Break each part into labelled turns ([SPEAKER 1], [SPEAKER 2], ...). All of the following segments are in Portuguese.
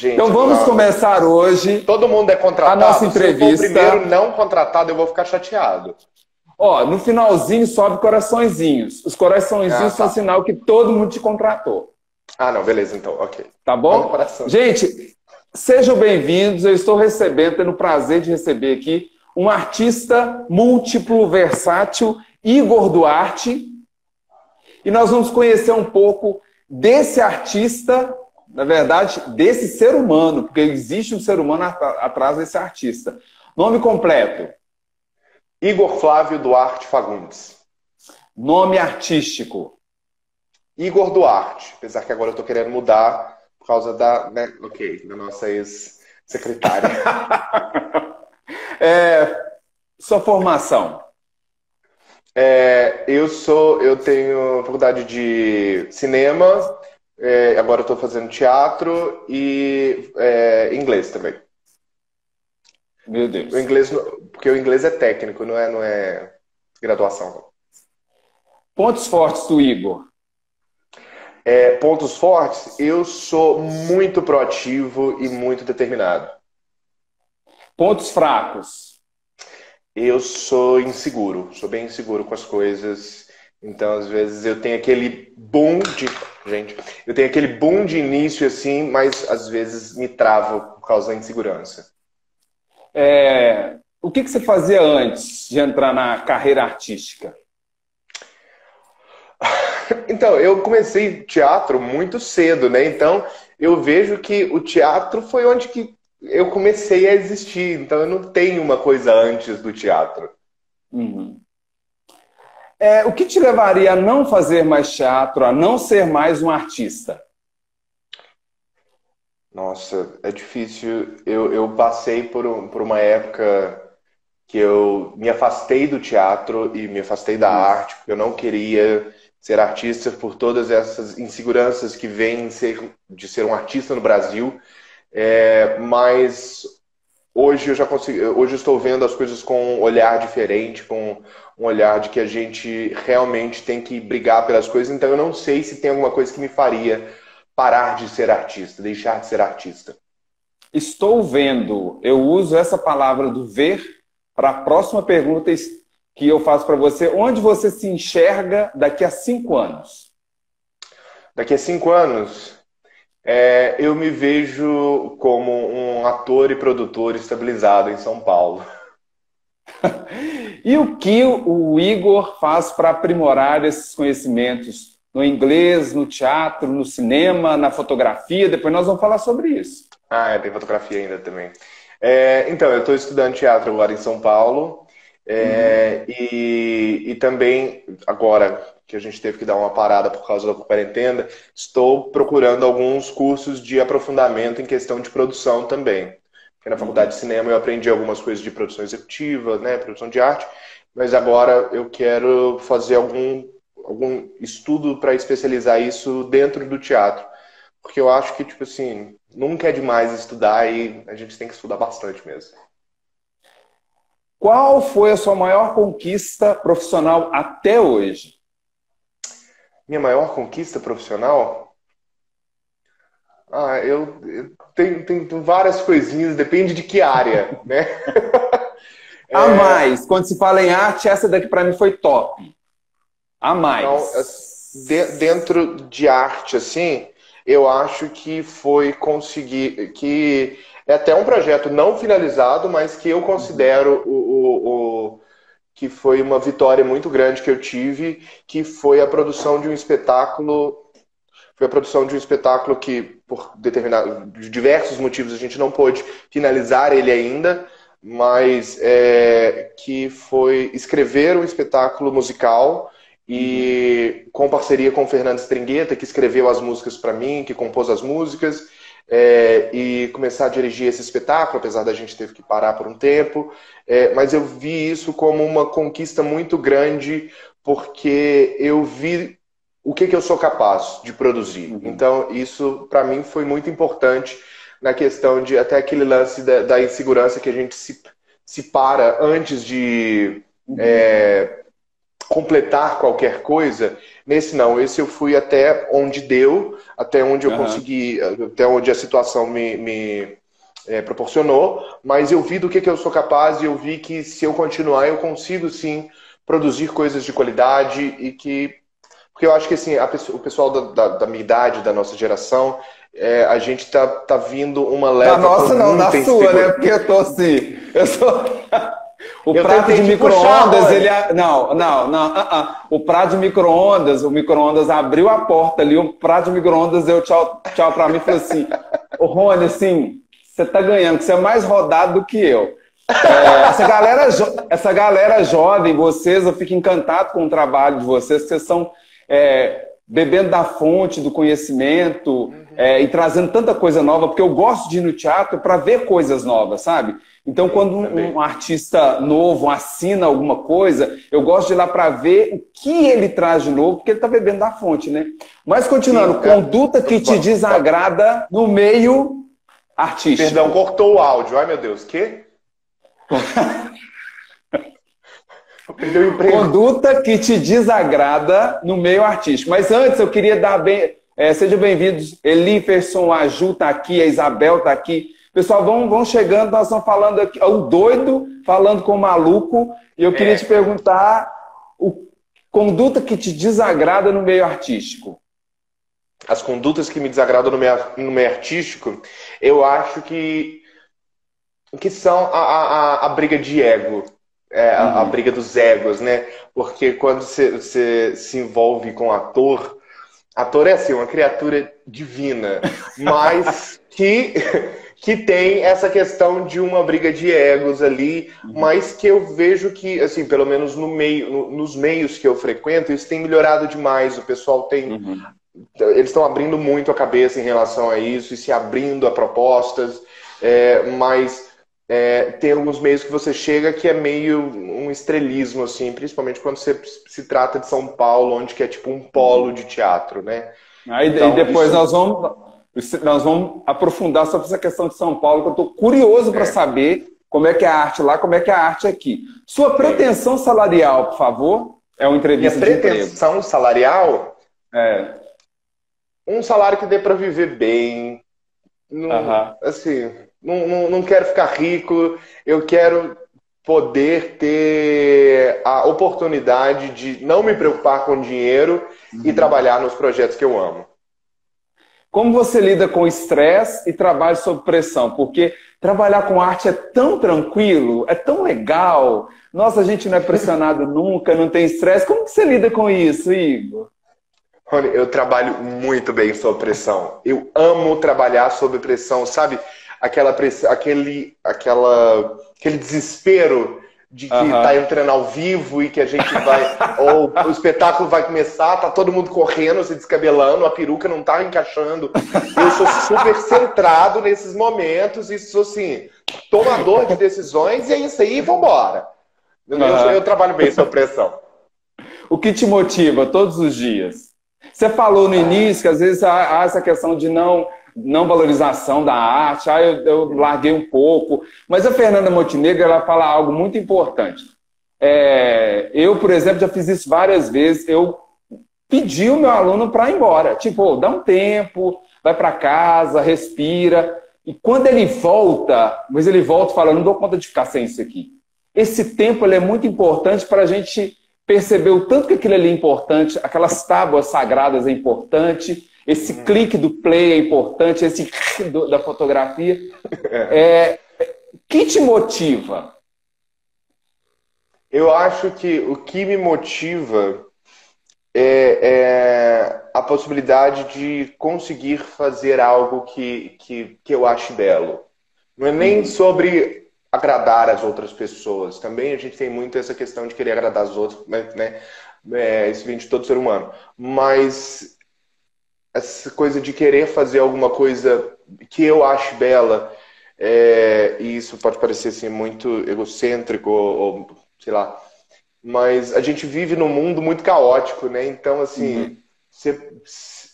[SPEAKER 1] Então vamos começar hoje
[SPEAKER 2] todo mundo é contratado.
[SPEAKER 1] a nossa entrevista.
[SPEAKER 2] Se eu for o primeiro não contratado, eu vou ficar chateado.
[SPEAKER 1] Ó, no finalzinho sobe coraçõezinhos. Os coraçõezinhos são sinal que todo mundo te contratou.
[SPEAKER 2] Ah, não, beleza, então, ok.
[SPEAKER 1] Tá bom? Gente, sejam bem-vindos. Eu estou recebendo, tendo o prazer de receber aqui um artista múltiplo, versátil, Igor Duarte. E nós vamos conhecer um pouco desse artista, na verdade, desse ser humano, porque existe um ser humano atrás desse artista. Nome completo?
[SPEAKER 2] Igor Flávio Duarte Fagundes.
[SPEAKER 1] Nome artístico?
[SPEAKER 2] Igor Duarte, apesar que agora eu estou querendo mudar por causa da, né, da nossa ex-secretária.
[SPEAKER 1] Sua formação?
[SPEAKER 2] Eu tenho faculdade de cinema, agora eu estou fazendo teatro e inglês também.
[SPEAKER 1] Meu Deus.
[SPEAKER 2] Porque o inglês é técnico, não é graduação.
[SPEAKER 1] Pontos fortes do Igor?
[SPEAKER 2] Pontos fortes, eu sou muito proativo e muito determinado.
[SPEAKER 1] Pontos fracos?
[SPEAKER 2] Eu sou inseguro, sou bem inseguro com as coisas. Então, às vezes, eu tenho aquele boom de... Gente, eu tenho aquele boom de início, assim, mas às vezes me travo por causa da insegurança.
[SPEAKER 1] O que você fazia antes de entrar na carreira artística?
[SPEAKER 2] Então, eu comecei teatro muito cedo, né? Então, eu vejo que o teatro foi onde que eu comecei a existir. Então, eu não tenho uma coisa antes do teatro.
[SPEAKER 1] Uhum. O que te levaria a não fazer mais teatro, a não ser mais um artista?
[SPEAKER 2] Nossa, é difícil. Eu passei por uma época que eu me afastei do teatro e me afastei da arte, porque eu não queria ser artista por todas essas inseguranças que vêm de ser um artista no Brasil. Mas hoje eu já consigo, hoje eu estou vendo as coisas com um olhar diferente, com um olhar de que a gente realmente tem que brigar pelas coisas. Então eu não sei se tem alguma coisa que me faria parar de ser artista, deixar de ser artista.
[SPEAKER 1] Estou vendo. Eu uso essa palavra do ver para a próxima pergunta que eu faço para você. Onde você se enxerga daqui a 5 anos?
[SPEAKER 2] Daqui a 5 anos, eu me vejo como um ator e produtor estabilizado em São Paulo.
[SPEAKER 1] E o que o Igor faz para aprimorar esses conhecimentos no inglês, no teatro, no cinema, na fotografia? Depois nós vamos falar sobre isso.
[SPEAKER 2] Tem fotografia ainda também. Então, eu estou estudando teatro agora em São Paulo. E também, agora que a gente teve que dar uma parada por causa da quarentena, estou procurando alguns cursos de aprofundamento em questão de produção também. Porque na faculdade de cinema eu aprendi algumas coisas de produção executiva, né, produção de arte, mas agora eu quero fazer algum estudo para especializar isso dentro do teatro. Porque eu acho que, tipo assim, nunca é demais estudar e a gente tem que estudar bastante mesmo.
[SPEAKER 1] Qual foi a sua maior conquista profissional até hoje?
[SPEAKER 2] Minha maior conquista profissional? Eu tenho várias coisinhas, depende de que área, né?
[SPEAKER 1] A mais, quando se fala em arte, essa daqui para mim foi top. A mais.
[SPEAKER 2] Então, dentro de arte, assim, eu acho que foi conseguir, que é até um projeto não finalizado, mas que eu considero que foi uma vitória muito grande que eu tive, que foi a produção de um espetáculo. Foi a produção de um espetáculo que, por de diversos motivos, a gente não pôde finalizar ele ainda, mas que foi escrever um espetáculo musical e com parceria com o Fernando Stringueta, que escreveu as músicas para mim, que compôs as músicas, e começar a dirigir esse espetáculo, apesar da gente ter que parar por um tempo. Mas eu vi isso como uma conquista muito grande, porque eu vi o que eu sou capaz de produzir. Então, isso, para mim, foi muito importante na questão de até aquele lance da insegurança que a gente se para antes de completar qualquer coisa. Nesse não, esse eu fui até onde deu, até onde eu consegui, até onde a situação me proporcionou, mas eu vi do que eu sou capaz e eu vi que se eu continuar eu consigo sim produzir coisas de qualidade e que... Porque eu acho que assim, o pessoal da minha idade, da nossa geração, a gente tá vindo uma leva...
[SPEAKER 1] Da nossa
[SPEAKER 2] com
[SPEAKER 1] não, da
[SPEAKER 2] muita
[SPEAKER 1] sua, né? Porque eu tô assim, eu sou... O
[SPEAKER 2] Eu
[SPEAKER 1] prato de
[SPEAKER 2] tentei te
[SPEAKER 1] micro-ondas,
[SPEAKER 2] puxar,
[SPEAKER 1] ele... Não, não, não. O prato de micro-ondas, o micro-ondas abriu a porta ali, o prato de micro-ondas deu tchau, tchau pra mim e falou assim, ô Rony, assim, você tá ganhando, que você é mais rodado do que eu. Essa galera jovem, vocês, eu fico encantado com o trabalho de vocês, vocês são bebendo da fonte do conhecimento e trazendo tanta coisa nova, porque eu gosto de ir no teatro para ver coisas novas, sabe? Então, quando um artista novo assina alguma coisa, eu gosto de ir lá para ver o que ele traz de novo, porque ele está bebendo da fonte, né? Mas, continuando, conduta que te desagrada no meio artístico.
[SPEAKER 2] Perdão, cortou o áudio. Ai, meu Deus, quê?
[SPEAKER 1] Conduta que te desagrada no meio artístico. Mas antes, eu queria dar sejam bem-vindos. Eliferson, a Ju está aqui, a Isabel está aqui. Pessoal, vão chegando, nós estamos falando aqui, o doido falando com o maluco, e eu queria te perguntar, conduta que te desagrada no meio artístico.
[SPEAKER 2] As condutas que me desagradam no meio artístico, eu acho que são a briga de ego, a briga dos egos, né? Porque quando você se envolve com ator é assim, uma criatura divina, mas que tem essa questão de uma briga de egos ali, mas que eu vejo que, assim, pelo menos nos meios que eu frequento, isso tem melhorado demais. O pessoal tem... Eles estão abrindo muito a cabeça em relação a isso e se abrindo a propostas, mas tem alguns meios que você chega que é meio um estrelismo, assim, principalmente quando se trata de São Paulo, onde que é tipo um polo de teatro, né?
[SPEAKER 1] Então, e depois nós vamos aprofundar sobre essa questão de São Paulo, que eu estou curioso para saber como é que é a arte lá, como é que é a arte aqui. Sua pretensão salarial, por favor, é uma entrevista de emprego.
[SPEAKER 2] Pretensão salarial? Um salário que dê para viver bem. Assim, não quero ficar rico, eu quero poder ter a oportunidade de não me preocupar com dinheiro e trabalhar nos projetos que eu amo.
[SPEAKER 1] Como você lida com estresse e trabalho sob pressão? Porque trabalhar com arte é tão tranquilo, é tão legal. Nossa, a gente não é pressionado nunca, não tem estresse. Como que você lida com isso, Igor?
[SPEAKER 2] Rony, eu trabalho muito bem sob pressão. Eu amo trabalhar sob pressão, sabe? Aquele desespero de que tá entrando ao vivo e que a gente vai... ou o espetáculo vai começar, tá todo mundo correndo, se descabelando, a peruca não tá encaixando. Eu sou super centrado nesses momentos e sou, assim, tomador de decisões e é isso aí, vambora. Eu trabalho bem sob pressão.
[SPEAKER 1] O que te motiva todos os dias? Você falou no início que às vezes há essa questão de não valorização da arte, eu larguei um pouco. Mas a Fernanda Montenegro, ela fala algo muito importante. Eu, por exemplo, já fiz isso várias vezes. Eu pedi o meu aluno para ir embora. Tipo, dá um tempo, vai para casa, respira. E quando ele volta, mas ele volta falando, não dou conta de ficar sem isso aqui. Esse tempo ele é muito importante para a gente perceber o tanto que aquilo ali é importante, aquelas tábuas sagradas é importante, esse clique do play é importante, esse clique da fotografia. Que te motiva?
[SPEAKER 2] Eu acho que o que me motiva é a possibilidade de conseguir fazer algo que eu ache belo. Não é nem sobre agradar as outras pessoas. Também a gente tem muito essa questão de querer agradar as outras, né? Isso vem de todo ser humano. Mas essa coisa de querer fazer alguma coisa que eu acho bela, e isso pode parecer assim, muito egocêntrico, ou sei lá, mas a gente vive num mundo muito caótico, né? Então, assim,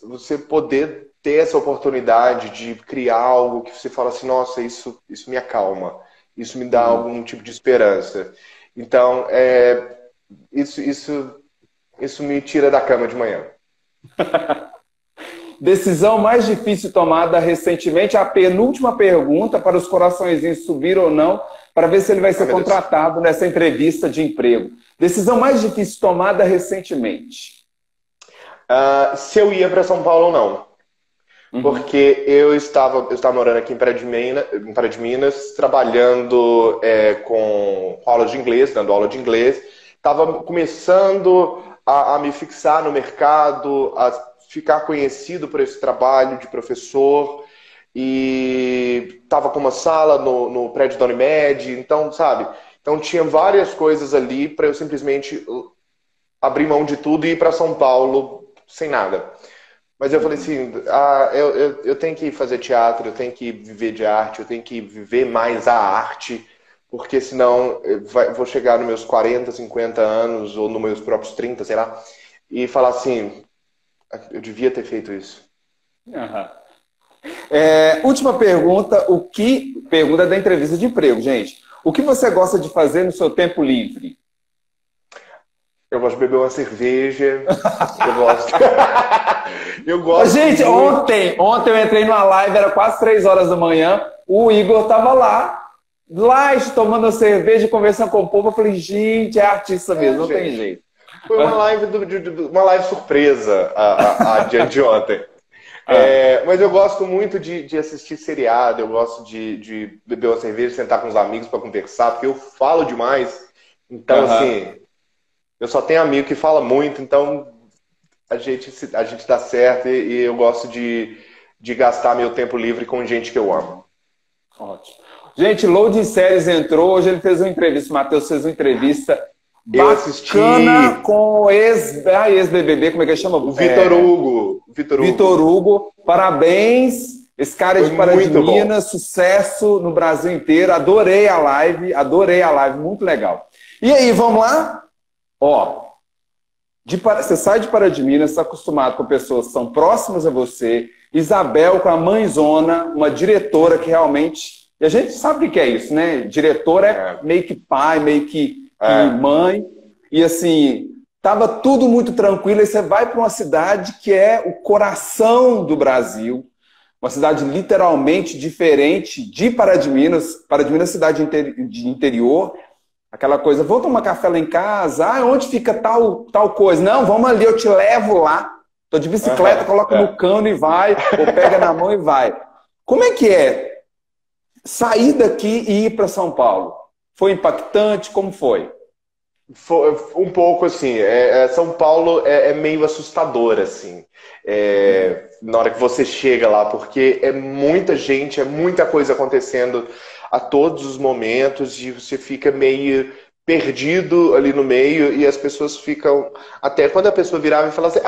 [SPEAKER 2] você poder ter essa oportunidade de criar algo que você fala assim, nossa, isso me acalma, isso me dá algum tipo de esperança. Então, isso isso me tira da cama de manhã.
[SPEAKER 1] Decisão mais difícil tomada recentemente, a penúltima pergunta para os coraçõezinhos subir ou não, para ver se ele vai ser contratado nessa entrevista de emprego. Decisão mais difícil tomada recentemente.
[SPEAKER 2] Se eu ia para São Paulo ou não. Porque eu estava morando aqui em Pará de Minas, trabalhando com aula de inglês, dando aula de inglês. Estava começando a me fixar no mercado, a ficar conhecido por esse trabalho de professor. E estava com uma sala no prédio da Unimed, então, sabe? Então tinha várias coisas ali para eu simplesmente abrir mão de tudo e ir para São Paulo sem nada. Mas eu falei assim, eu tenho que fazer teatro, eu tenho que viver de arte, eu tenho que viver mais a arte, porque senão vou chegar nos meus 40, 50 anos, ou nos meus próprios 30, sei lá, e falar assim, eu devia ter feito isso.
[SPEAKER 1] Última pergunta, pergunta da entrevista de emprego, gente. O que você gosta de fazer no seu tempo livre?
[SPEAKER 2] Eu gosto de beber uma cerveja. Eu gosto.
[SPEAKER 1] Gente, ontem eu entrei numa live, era quase 3 horas da manhã. O Igor tava lá, tomando uma cerveja, conversando com o povo. Eu falei, gente, é artista mesmo, não tem jeito.
[SPEAKER 2] Foi uma live surpresa de ontem. Mas eu gosto muito de assistir seriado, eu gosto de beber uma cerveja, sentar com os amigos para conversar, porque eu falo demais. Então, assim. Eu só tenho amigo que fala muito, então a gente dá certo e eu gosto de gastar meu tempo livre com gente que eu amo.
[SPEAKER 1] Ótimo. Gente, Loading Séries entrou, hoje ele fez uma entrevista, o Matheus fez uma entrevista bacana com o ex-BBB, como é que ele chama?
[SPEAKER 2] Vitor Hugo.
[SPEAKER 1] Vitor Hugo, parabéns. Esse cara é de Pará de Minas, sucesso no Brasil inteiro. Adorei a live, muito legal. E aí, vamos lá? Você sai de Pará de Minas, está acostumado com pessoas que são próximas a você. Isabel, com a mãezona, uma diretora que realmente... E a gente sabe o que é isso, né? Diretora é meio que pai, meio que mãe. E assim, tava tudo muito tranquilo. E você vai para uma cidade que é o coração do Brasil. Uma cidade literalmente diferente de Pará de Minas. Pará de Minas é cidade de interior. Aquela coisa, vou tomar café lá em casa, onde fica tal coisa? Não, vamos ali, eu te levo lá. Tô de bicicleta, coloca no cano e vai, ou pega na mão e vai. Como é que é sair daqui e ir para São Paulo? Foi impactante? Como foi?
[SPEAKER 2] Foi um pouco assim, São Paulo é meio assustador, assim, na hora que você chega lá, porque é muita gente, é muita coisa acontecendo a todos os momentos e você fica meio perdido ali no meio e as pessoas ficam... Até quando a pessoa virava e falava assim,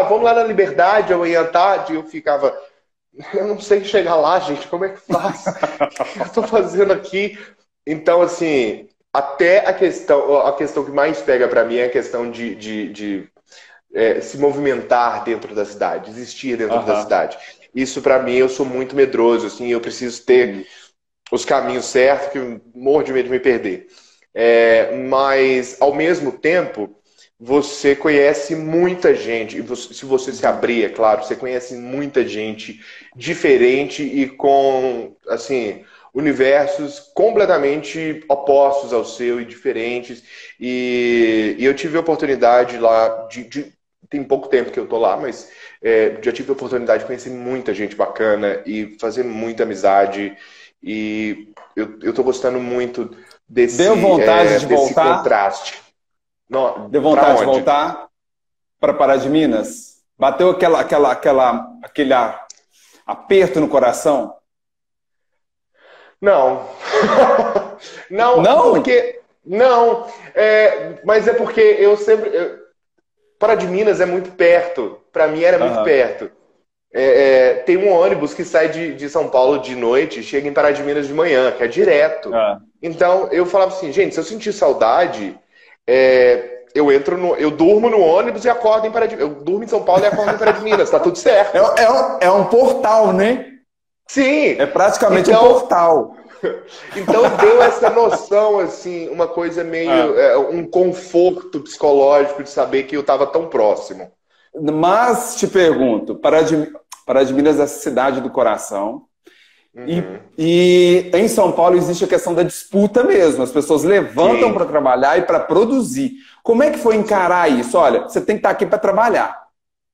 [SPEAKER 2] vamos lá na Liberdade amanhã à tarde, eu ficava, eu não sei chegar lá, gente, como é que faz? O que eu tô fazendo aqui? Então, assim, até a questão que mais pega para mim é a questão de se movimentar dentro da cidade, existir dentro da cidade. Isso, para mim, eu sou muito medroso, assim, eu preciso ter os caminhos certos, que eu morro de medo de me perder. Mas, ao mesmo tempo, você conhece muita gente, e se você se abrir, é claro, você conhece muita gente diferente e com, assim, universos completamente opostos ao seu e diferentes. E eu tive a oportunidade lá, tem pouco tempo que eu tô lá, mas já tive a oportunidade de conhecer muita gente bacana e fazer muita amizade. E eu tô gostando muito desse,
[SPEAKER 1] Deu vontade de
[SPEAKER 2] desse
[SPEAKER 1] voltar?
[SPEAKER 2] contraste. Não,
[SPEAKER 1] deu vontade de voltar para Pará de Minas? Bateu aquele aperto no coração?
[SPEAKER 2] Não. Não? Porque... Não. Mas é porque eu sempre... Pará de Minas é muito perto. Para mim era muito perto. Tem um ônibus que sai de São Paulo de noite e chega em Pará de Minas de manhã, que é direto. Então eu falava assim, gente, se eu sentir saudade, eu durmo no ônibus e acordo em Pará de Minas. Eu durmo em São Paulo e acordo em Pará de Minas, tá tudo certo.
[SPEAKER 1] É um portal, né?
[SPEAKER 2] Sim.
[SPEAKER 1] É praticamente um portal.
[SPEAKER 2] Então deu essa noção, assim, uma coisa meio, um conforto psicológico de saber que eu estava tão próximo.
[SPEAKER 1] Mas te pergunto, Pará de Minas é a cidade do coração. E em São Paulo existe a questão da disputa mesmo. As pessoas levantam para trabalhar e para produzir. Como é que foi encarar isso? Olha, você tem que estar aqui para trabalhar,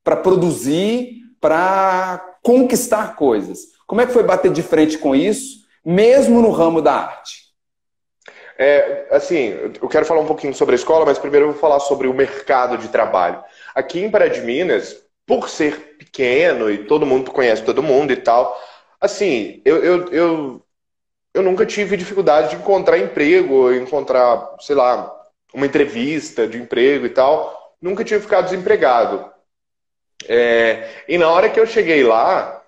[SPEAKER 1] para produzir, para conquistar coisas. Como é que foi bater de frente com isso, mesmo no ramo da arte?
[SPEAKER 2] Assim, eu quero falar um pouquinho sobre a escola, mas primeiro eu vou falar sobre o mercado de trabalho. Aqui em Pará de Minas, por ser pequeno e todo mundo conhece todo mundo e tal, assim, eu nunca tive dificuldade de encontrar emprego, encontrar, sei lá, uma entrevista de emprego e tal. Nunca tinha ficado desempregado. E na hora que eu cheguei lá,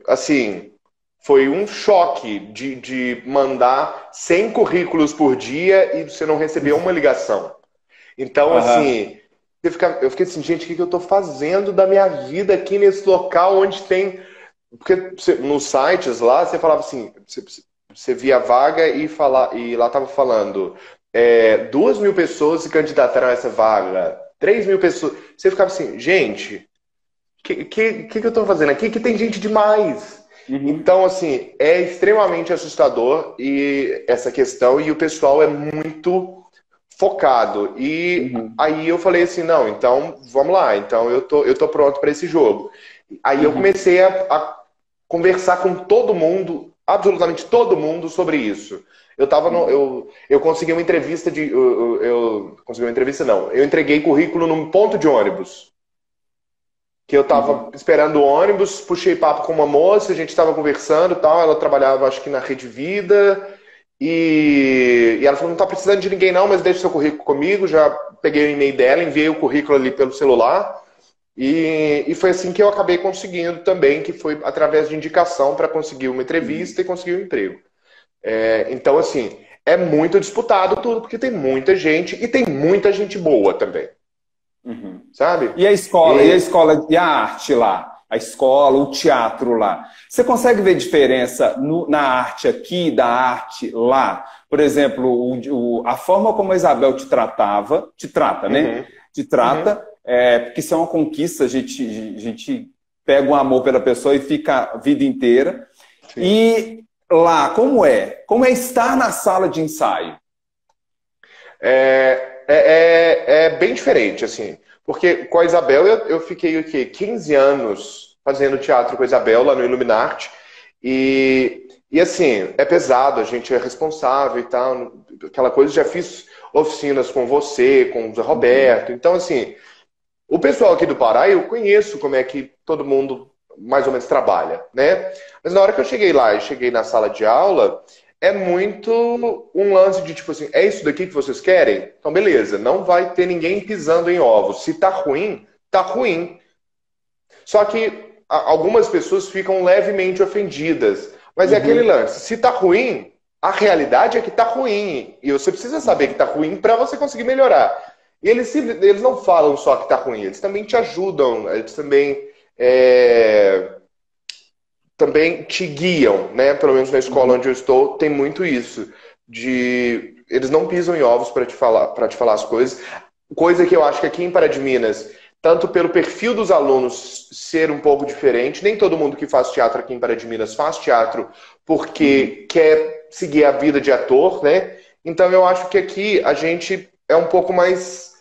[SPEAKER 2] assim, foi um choque de mandar 100 currículos por dia e você não receber uma ligação. Então, assim, eu fiquei assim, gente, o que eu tô fazendo da minha vida aqui nesse local onde tem... Porque nos sites lá, você falava assim, você via a vaga e lá tava falando 2.000 pessoas se candidataram a essa vaga, 3.000 pessoas. Você ficava assim, gente, o que eu tô fazendo aqui? Que tem gente demais. Então, assim, é extremamente assustador e essa questão, e o pessoal é muito focado. E aí eu falei assim, não, então vamos lá, então eu tô pronto para esse jogo. Aí eu comecei a conversar com todo mundo, absolutamente todo mundo, sobre isso. Eu consegui uma entrevista consegui uma entrevista não, eu entreguei currículo num ponto de ônibus. Que eu tava esperando o ônibus, puxei papo com uma moça, a gente tava conversando e tal, ela trabalhava acho que na Rede Vida, e ela falou, não tá precisando de ninguém não, mas deixa seu currículo comigo, já peguei o e-mail dela, enviei o currículo ali pelo celular, e foi assim que eu acabei conseguindo também, que foi através de indicação para conseguir uma entrevista e conseguir um emprego. Então, assim, é muito disputado tudo, porque tem muita gente, e tem muita gente boa também. Sabe?
[SPEAKER 1] E a escola, e a arte lá? A escola, o teatro lá. Você consegue ver diferença na arte aqui da arte lá? Por exemplo, a forma como a Isabel te trata, né? Te trata, porque isso é uma conquista, a gente pega um amor pela pessoa e fica a vida inteira. Sim. E lá, como é? Como é estar na sala de ensaio?
[SPEAKER 2] É bem diferente, assim. Porque com a Isabel eu fiquei o quê? 15 anos fazendo teatro com a Isabel lá no Iluminarte. E assim, é pesado, a gente é responsável e tal. Aquela coisa, já fiz oficinas com você, com o Zé Roberto. Então, assim, o pessoal aqui do Pará, eu conheço como é que todo mundo mais ou menos trabalha, né? Mas na hora que eu cheguei lá e cheguei na sala de aula... É muito um lance de tipo assim, é isso daqui que vocês querem? Então beleza, não vai ter ninguém pisando em ovos. Se tá ruim, tá ruim. Só que algumas pessoas ficam levemente ofendidas. Mas é aquele lance, se tá ruim, a realidade é que tá ruim. E você precisa saber que tá ruim para você conseguir melhorar. E eles não falam só que tá ruim, eles também te ajudam, eles também te guiam, né? Pelo menos na escola onde eu estou, tem muito isso. Eles não pisam em ovos para te falar as coisas. Coisa que eu acho que aqui em Pará de Minas, tanto pelo perfil dos alunos ser um pouco diferente, nem todo mundo que faz teatro aqui em Pará de Minas faz teatro porque quer seguir a vida de ator, né? Então eu acho que aqui a gente é um pouco mais...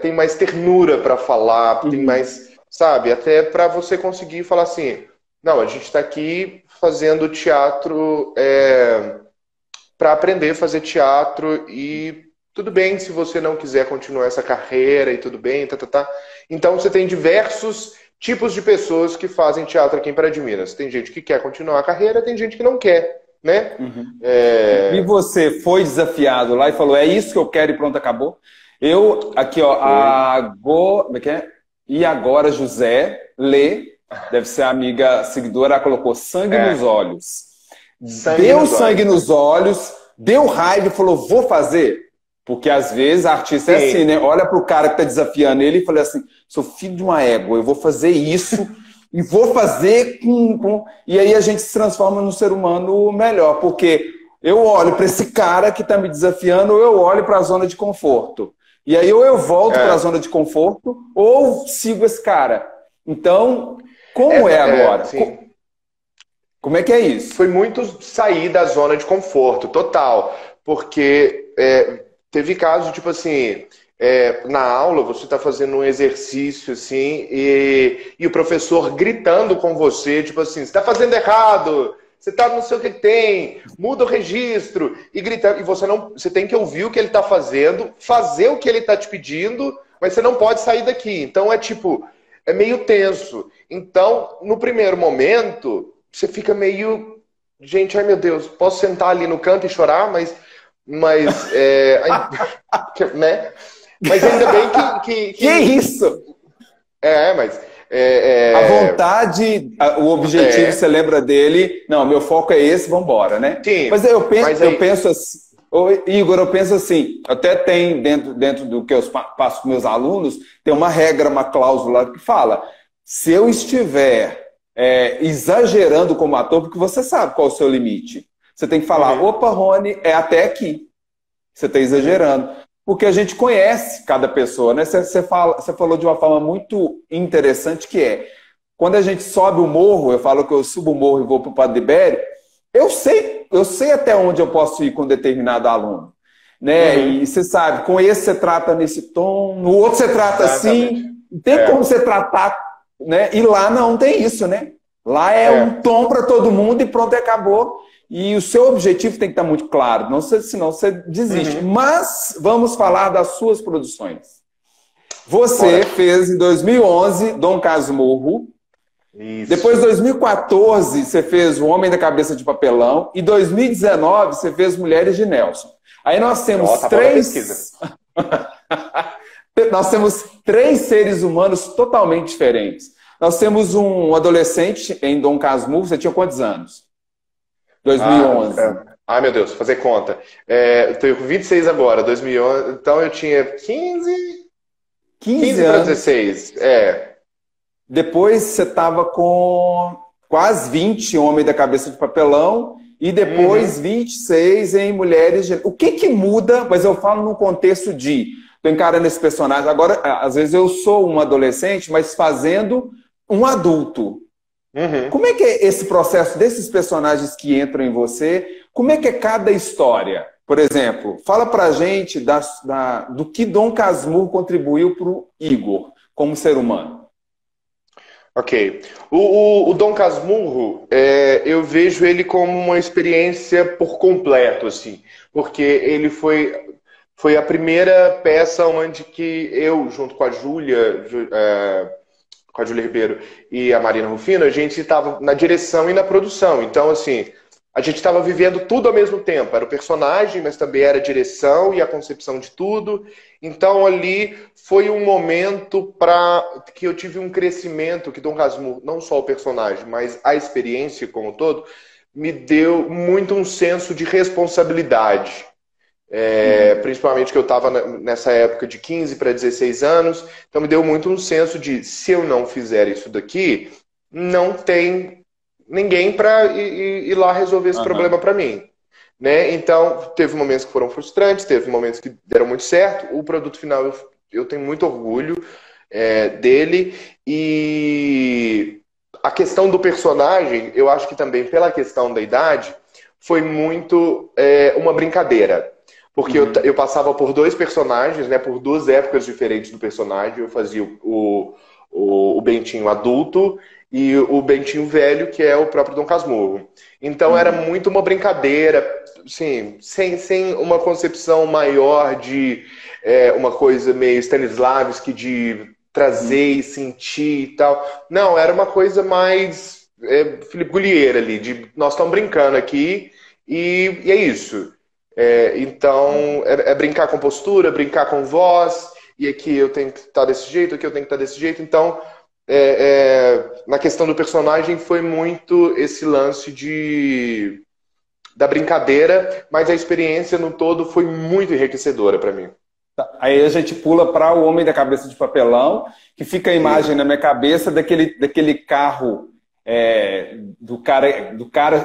[SPEAKER 2] tem mais ternura para falar, tem mais... Sabe? Até para você conseguir falar assim... Não, a gente está aqui fazendo teatro para aprender a fazer teatro e tudo bem se você não quiser continuar essa carreira e tudo bem, Então você tem diversos tipos de pessoas que fazem teatro aqui em Pará de Minas. Tem gente que quer continuar a carreira, tem gente que não quer, né?
[SPEAKER 1] E você foi desafiado lá e falou, é isso que eu quero e pronto, acabou? Eu, aqui ó, como é que é? E agora José Lê, deve ser a amiga seguidora, ela colocou sangue nos olhos. Deu sangue nos olhos, deu raiva e falou, vou fazer. Porque às vezes a artista é assim, né? Olha pro cara que tá desafiando ele e fala assim, sou filho de uma égua, eu vou fazer isso e vou fazer e aí a gente se transforma num ser humano melhor, porque eu olho para esse cara que está me desafiando, ou eu olho para a zona de conforto. E aí ou eu volto para a zona de conforto, ou sigo esse cara. Então, como é agora?
[SPEAKER 2] Sim.
[SPEAKER 1] Como é que é isso?
[SPEAKER 2] Foi muito sair da zona de conforto, total. Porque teve casos, tipo assim, na aula você está fazendo um exercício assim, e o professor gritando com você, tipo assim, você está fazendo errado, você está não sei o que tem, muda o registro, e gritando, e você tem que ouvir o que ele está fazendo, fazer o que ele está te pedindo, mas você não pode sair daqui. Então é meio tenso. Então, no primeiro momento, você fica meio, gente, ai meu Deus, posso sentar ali no canto e chorar, mas né? Mas ainda bem
[SPEAKER 1] Que isso?
[SPEAKER 2] Mas
[SPEAKER 1] a vontade, o objetivo, você lembra dele? Não, meu foco é esse, vamos embora, né?
[SPEAKER 2] Sim,
[SPEAKER 1] mas eu penso assim, Igor, eu penso assim, até tem dentro do que eu passo com meus alunos, tem uma regra, uma cláusula que fala, se eu estiver exagerando como ator, porque você sabe qual é o seu limite, você tem que falar, opa, Rony, é até aqui. Você está exagerando. Porque a gente conhece cada pessoa, né? Você falou de uma forma muito interessante que quando a gente sobe o morro, eu falo que eu subo o morro e vou para o Padre Libério, eu sei até onde eu posso ir com determinado aluno. Né? E você sabe, com esse você trata nesse tom, no outro você trata assim, não tem como você tratar, né? E lá não tem isso, né? Lá é um tom para todo mundo e pronto, acabou. E o seu objetivo tem que estar muito claro, senão você desiste. Mas vamos falar das suas produções. Você fez em 2011 Dom Casmurro. Isso. Depois, em 2014, você fez O Homem da Cabeça de Papelão. E em 2019, você fez Mulheres de Nelson. Aí nós temos nós temos três seres humanos totalmente diferentes. Nós temos um adolescente em Dom Casmurro. Você tinha quantos anos? 2011.
[SPEAKER 2] Ai, meu Deus, fazer conta. Eu tenho 26 agora, 2011. Então eu tinha 15 para 16.
[SPEAKER 1] Depois você estava com quase 20 Homem da Cabeça de Papelão. E depois 26 em Mulheres de... O que muda? Mas eu falo no contexto de... Estou encarando esse personagem. Agora, às vezes eu sou um adolescente, mas fazendo um adulto. Como é que é esse processo desses personagens que entram em você? Como é que é cada história? Por exemplo, fala pra gente do que Dom Casmurro contribuiu para o Igor como ser humano.
[SPEAKER 2] Ok. O Dom Casmurro, eu vejo ele como uma experiência por completo, assim, porque ele foi a primeira peça onde que eu, junto com a Júlia Ribeiro e a Marina Rufino, a gente estava na direção e na produção. Então, assim, a gente estava vivendo tudo ao mesmo tempo. Era o personagem, mas também era a direção e a concepção de tudo. Então, ali foi um momento que eu tive um crescimento, que Dom Casmurro, não só o personagem, mas a experiência como um todo, me deu muito um senso de responsabilidade. Principalmente que eu estava nessa época de 15 para 16 anos, então me deu muito um senso de, se eu não fizer isso daqui, não tem ninguém para ir lá resolver esse problema para mim, né? Então teve momentos que foram frustrantes, teve momentos que deram muito certo. O produto final eu tenho muito orgulho dele, e a questão do personagem, eu acho que também pela questão da idade foi muito uma brincadeira. Porque eu passava por dois personagens, né, por duas épocas diferentes do personagem. Eu fazia o Bentinho adulto e o Bentinho velho, que é o próprio Dom Casmurro. Então era muito uma brincadeira, assim, sem uma concepção maior de uma coisa meio Stanislavski, de trazer e sentir e tal. Não, era uma coisa mais Felipe Gullier ali, de nós estamos brincando aqui e é isso. Então, brincar com postura, brincar com voz, e aqui eu tenho que estar desse jeito, aqui eu tenho que estar desse jeito. Então, na questão do personagem, foi muito esse lance da brincadeira, mas a experiência no todo foi muito enriquecedora para mim.
[SPEAKER 1] Aí a gente pula para o Homem da Cabeça de Papelão, que fica a imagem na minha cabeça daquele carro, do cara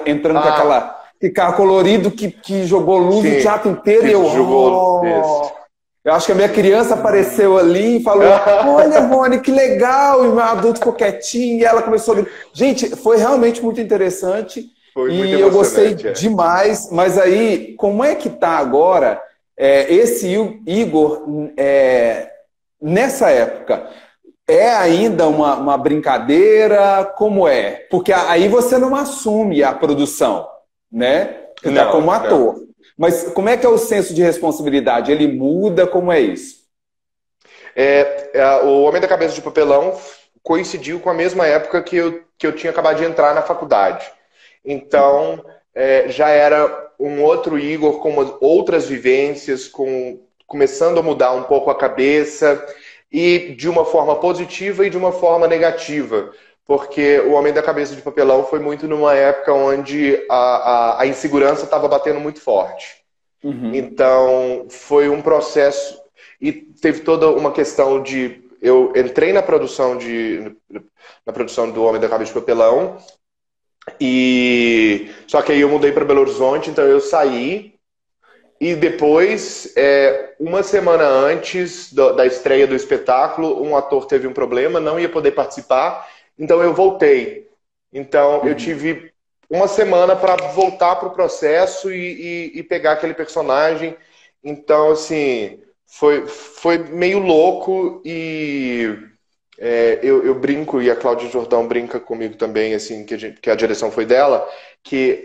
[SPEAKER 1] entrando com
[SPEAKER 2] Ah,
[SPEAKER 1] aquele carro colorido que jogou luz o
[SPEAKER 2] sim.
[SPEAKER 1] teatro inteiro e eu.
[SPEAKER 2] Que jogou
[SPEAKER 1] Oh!
[SPEAKER 2] esse.
[SPEAKER 1] Eu acho que a minha criança apareceu ali e falou: Olha, Rony, que legal! E o meu adulto ficou quietinho e ela começou a. Gente, foi realmente muito interessante
[SPEAKER 2] Foi muito
[SPEAKER 1] e eu gostei
[SPEAKER 2] emocionante, é.
[SPEAKER 1] demais. Mas aí, como é que tá agora esse Igor nessa época? É ainda uma brincadeira? Como é? Porque aí você não assume a produção, né? Você está como
[SPEAKER 2] Não, não.
[SPEAKER 1] ator. Mas como é que é o senso de responsabilidade? Ele muda? Como é isso?
[SPEAKER 2] O Homem da Cabeça de Papelão coincidiu com a mesma época que eu tinha acabado de entrar na faculdade. Então, já era um outro Igor com outras vivências, começando a mudar um pouco a cabeça, e de uma forma positiva e de uma forma negativa. Porque o Homem da Cabeça de Papelão foi muito numa época onde a insegurança estava batendo muito forte.
[SPEAKER 1] Uhum.
[SPEAKER 2] Então, foi um processo. E teve toda uma questão de. Eu entrei na produção do Homem da Cabeça de Papelão, e só que aí eu mudei para Belo Horizonte, então eu saí. E depois, uma semana antes da estreia do espetáculo, um ator teve um problema, não ia poder participar, então eu voltei. Então eu
[SPEAKER 1] Uhum.
[SPEAKER 2] tive uma semana para voltar para o processo e pegar aquele personagem. Então, assim, foi meio louco e eu brinco, e a Cláudia Jordão brinca comigo também, assim, que a direção foi dela, que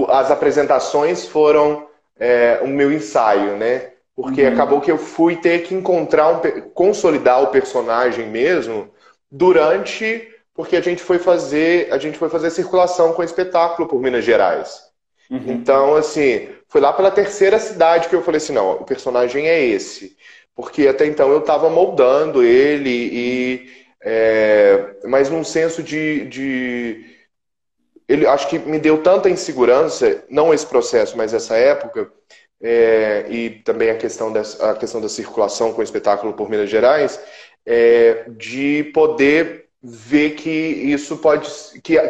[SPEAKER 2] as apresentações foram o meu ensaio, né? Porque acabou
[SPEAKER 1] Uhum.
[SPEAKER 2] que eu fui ter que consolidar o personagem mesmo durante, porque a gente foi fazer circulação com o espetáculo por Minas Gerais.
[SPEAKER 1] Uhum.
[SPEAKER 2] Então, assim, foi lá pela terceira cidade que eu falei assim, não, o personagem é esse. Porque até então eu estava moldando ele, mas num senso ele acho que me deu tanta insegurança, não esse processo, mas essa época, e também a questão da circulação com o espetáculo por Minas Gerais, de poder ver que isso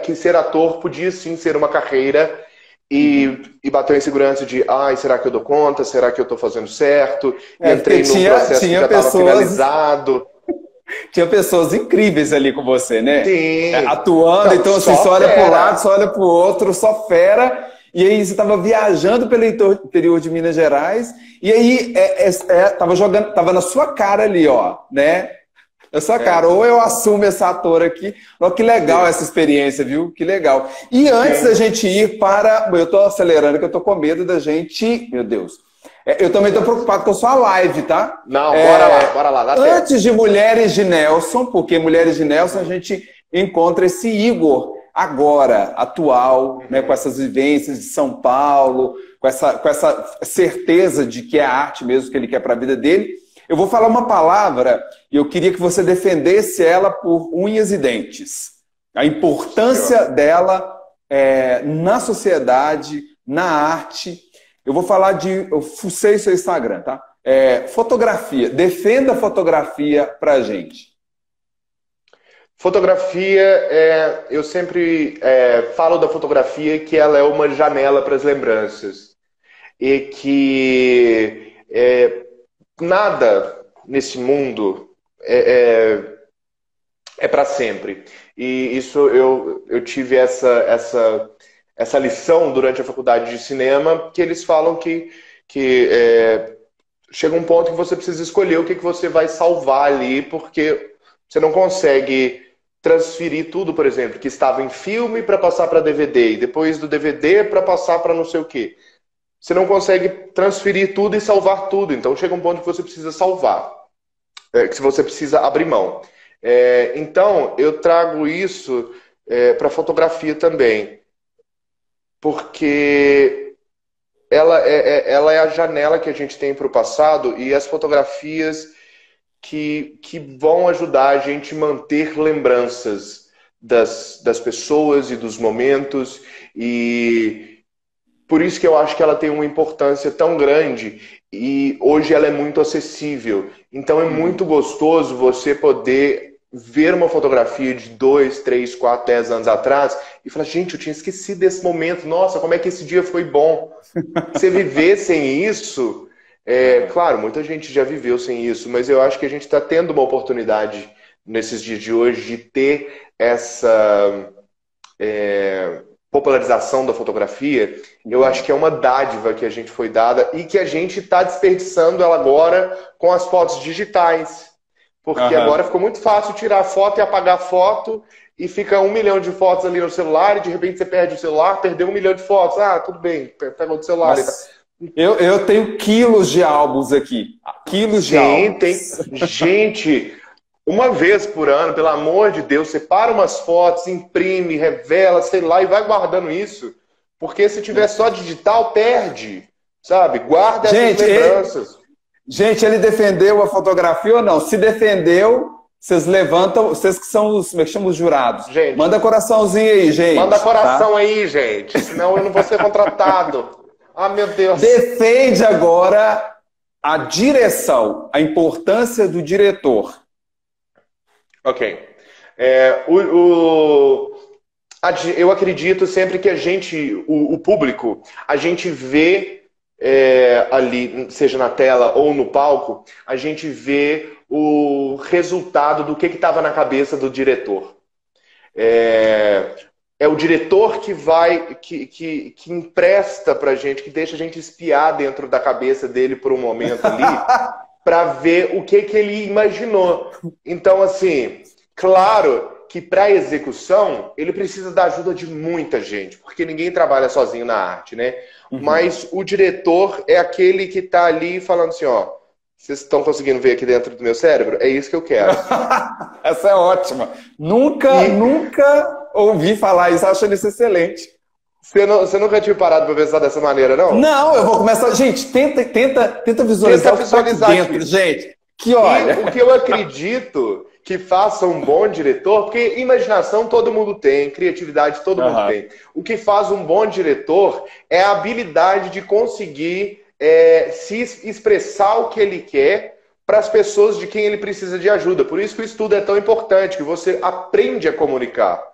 [SPEAKER 2] que ser ator podia sim ser uma carreira, e,
[SPEAKER 1] Uhum.
[SPEAKER 2] e bateu a insegurança de, ai, será que eu dou conta? Será que eu estou fazendo certo? E
[SPEAKER 1] Porque
[SPEAKER 2] entrei num
[SPEAKER 1] tinha,
[SPEAKER 2] processo que
[SPEAKER 1] tinha
[SPEAKER 2] já estava
[SPEAKER 1] pessoas,
[SPEAKER 2] finalizado.
[SPEAKER 1] tinha pessoas incríveis ali com você, né?
[SPEAKER 2] Sim.
[SPEAKER 1] Atuando,
[SPEAKER 2] Não,
[SPEAKER 1] então assim,
[SPEAKER 2] só
[SPEAKER 1] só olha para o lado,
[SPEAKER 2] fera.
[SPEAKER 1] só olha para o outro, só fera. E aí você estava viajando pelo interior de Minas Gerais, e aí tava jogando, tava na sua cara ali, ó, né? Na sua cara,
[SPEAKER 2] É,
[SPEAKER 1] ou eu assumo esse ator aqui. Ó, que legal
[SPEAKER 2] sim.
[SPEAKER 1] essa experiência, viu? Que legal. E antes da
[SPEAKER 2] Sim.
[SPEAKER 1] gente ir para. Eu estou acelerando, que eu estou com medo da gente. Meu Deus. Eu também estou preocupado com a sua live, tá?
[SPEAKER 2] Não,
[SPEAKER 1] É,
[SPEAKER 2] bora lá, dá tempo.
[SPEAKER 1] antes de Mulheres de Nelson, porque Mulheres de Nelson a gente encontra esse Igor agora, atual, né, com
[SPEAKER 2] Uhum.
[SPEAKER 1] essas vivências de São Paulo, com essa certeza de que é a arte mesmo que ele quer para a vida dele. Eu vou falar uma palavra e eu queria que você defendesse ela por unhas e dentes. A
[SPEAKER 2] Senhor.
[SPEAKER 1] importância dela na sociedade, na arte. Eu vou falar de. Eu fucei seu Instagram, tá? Fotografia. Defenda a fotografia pra gente.
[SPEAKER 2] Fotografia, eu sempre falo da fotografia que ela é uma janela para as lembranças. E que nada nesse mundo é para sempre. E isso eu tive essa lição durante a faculdade de cinema, que eles falam que chega um ponto que você precisa escolher o que você vai salvar ali, porque você não consegue transferir tudo, por exemplo, que estava em filme para passar para DVD, e depois do DVD para passar para não sei o quê. Você não consegue transferir tudo e salvar tudo. Então chega um ponto que você precisa salvar, que você precisa abrir mão. Então eu trago isso para fotografia também, porque ela é a janela que a gente tem para o passado, e as fotografias que vão ajudar a gente a manter lembranças das pessoas e dos momentos. E por isso que eu acho que ela tem uma importância tão grande. e hoje ela é muito acessível. Então é muito gostoso você poder ver uma fotografia de 2, 3, 4, 10 anos atrás e falar, gente, eu tinha esquecido desse momento. Nossa, como é que esse dia foi bom. Você viver sem isso, claro, muita gente já viveu sem isso, mas eu acho que a gente está tendo uma oportunidade nesses dias de hoje de ter essa popularização da fotografia. Eu acho que é uma dádiva que a gente foi dada e que a gente está desperdiçando ela agora com as fotos digitais. Porque agora ficou muito fácil tirar foto e apagar foto e fica 1 milhão de fotos ali no celular e de repente você perde o celular, perdeu 1 milhão de fotos. Ah, tudo bem, pega o celular.
[SPEAKER 1] Eu tenho quilos de álbuns aqui. Quilos de álbuns.
[SPEAKER 2] Gente, uma vez por ano, pelo amor de Deus, separa umas fotos, imprime, revela, sei lá, e vai guardando isso. Porque se tiver só digital, perde. Sabe? Guarda essas lembranças.
[SPEAKER 1] Gente, ele defendeu a fotografia ou não? Se defendeu, vocês levantam, vocês que são os, como é que chama, os jurados.
[SPEAKER 2] Gente,
[SPEAKER 1] manda coraçãozinho aí, gente.
[SPEAKER 2] Manda coração aí, gente. Senão eu não vou ser contratado. Ah, meu Deus.
[SPEAKER 1] Defende agora a direção, a importância do diretor.
[SPEAKER 2] Ok. Eu acredito sempre que a gente, o público, a gente vê ali, seja na tela ou no palco, a gente vê o resultado do que estava na cabeça do diretor. É o diretor que vai, que empresta pra gente, que deixa a gente espiar dentro da cabeça dele por um momento ali, para ver o que ele imaginou. Então, assim, claro que para a execução ele precisa da ajuda de muita gente, porque ninguém trabalha sozinho na arte, né? Mas o diretor é aquele que está ali falando assim, ó, vocês estão conseguindo ver aqui dentro do meu cérebro? É isso que eu quero.
[SPEAKER 1] Essa é ótima. Nunca ouvi falar isso, achando isso excelente.
[SPEAKER 2] Você nunca tinha parado para pensar dessa maneira, não?
[SPEAKER 1] Não, eu vou começar. Gente, tenta visualizar o que está aqui dentro, gente. Que olha.
[SPEAKER 2] E o que eu acredito que faça um bom diretor, porque imaginação todo mundo tem, criatividade todo mundo tem. O que faz um bom diretor é a habilidade de conseguir se expressar o que ele quer para as pessoas de quem ele precisa de ajuda. Por isso que o estudo é tão importante, que você aprende a comunicar.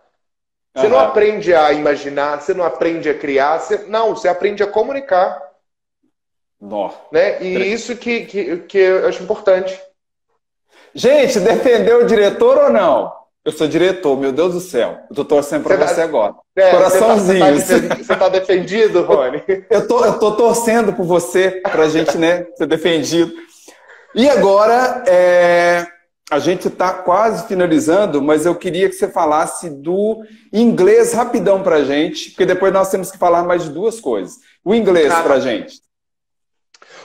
[SPEAKER 2] Você não aprende a imaginar, você não aprende a criar, você aprende a comunicar. Né? E isso que eu acho importante.
[SPEAKER 1] Gente, defendeu o diretor ou não? Eu sou diretor, meu Deus do céu. Eu tô torcendo pra você agora. Coraçãozinho.
[SPEAKER 2] Você tá defendido, Rony?
[SPEAKER 1] Eu tô torcendo por você, pra gente, né, ser defendido. E agora, a gente tá quase finalizando, mas eu queria que você falasse do inglês rapidão pra gente, porque depois nós temos que falar mais de 2 coisas. O inglês pra gente.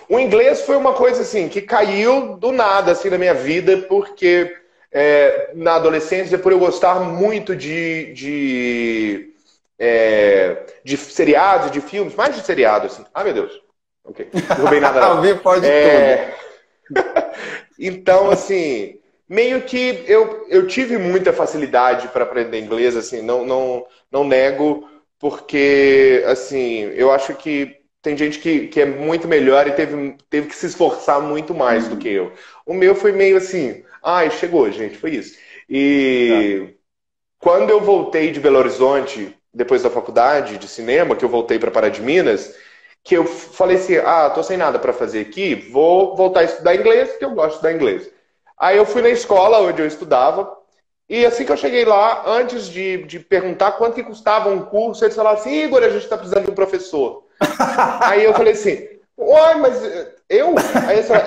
[SPEAKER 2] O inglês foi uma coisa assim que caiu do nada assim na minha vida, porque na adolescência, por eu gostar muito de seriados, de filmes, mais de seriados, assim. Ah, meu Deus. Ok. Não derrubei nada.
[SPEAKER 1] Ao vivo pode tudo.
[SPEAKER 2] Então, assim, meio que eu tive muita facilidade para aprender inglês, assim, não nego, porque, assim, eu acho que tem gente que é muito melhor e teve que se esforçar muito mais do que eu. O meu foi meio assim, chegou, gente, foi isso. E quando eu voltei de Belo Horizonte, depois da faculdade de cinema, que eu voltei para Pará de Minas, que eu falei assim, tô sem nada para fazer aqui, vou voltar a estudar inglês, porque eu gosto de estudar inglês. Aí eu fui na escola onde eu estudava, e assim que eu cheguei lá, antes de perguntar quanto que custava um curso, eles falaram assim, Igor, a gente está precisando de um professor. Aí eu falei assim, mas eu? Aí eles falaram,